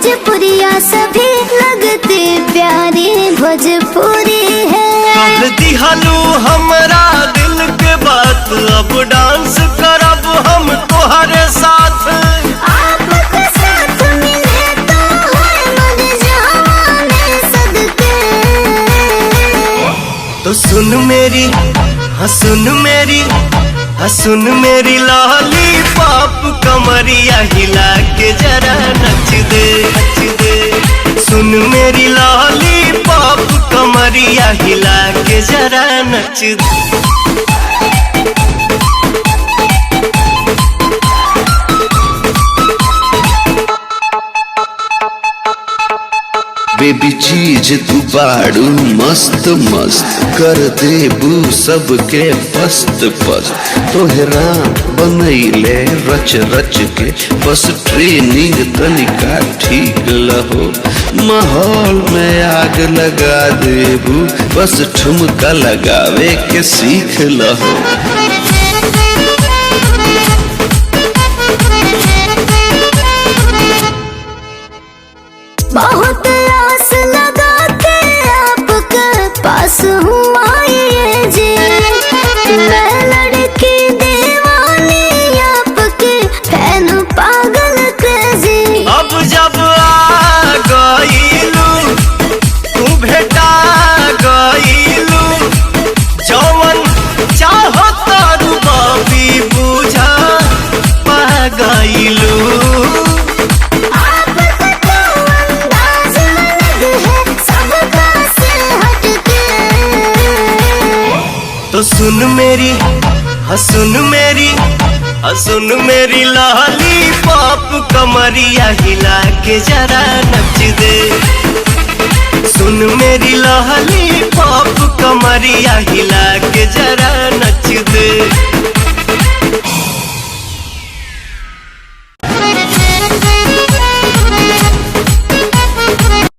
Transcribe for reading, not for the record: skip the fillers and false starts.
भोजपुरिया सभी लगते प्यारे भोजपुरी है। कह दिहलू हमरा दिल के बात, अब डांस करब हम तोहरे साथ। आपके साथ मिले तो है मर जाने सदके। तो सुन मेरी, हाँ सुन मेरी, हाँ सुन मेरी लाली पाप, कमरिया हिला के जरा नच दे, नच दे। सुन मेरी लाली पाप, कमरिया हिला के जरा नच दे। बेबी चीज तू बाड़ू मस्त मस्त, कर देबू सबके पस्त पस्त। तोहरा बनैले रच रच के, बस ट्रेनिंग तनिका ठीक लहो। माहौल में आग लगा देबू, बस ठुमका लगावे के सीख लहो। बहुत आस लगा के आपके पास हूँ आई जी, मैं लड़की दीवानी आपके फैन पागल क्रेजी। अब जब आ गईलू तू भेटा गईलू, जवन चाहो तारू बाबी बुझा पा गईलू। तो सुन मेरी, हाँ सुन मेरी, हाँ सुन मेरी लाली पाप, कमरिया हिला के जरा नच दे। सुन मेरी लाली पाप, कमरिया हिला के जरा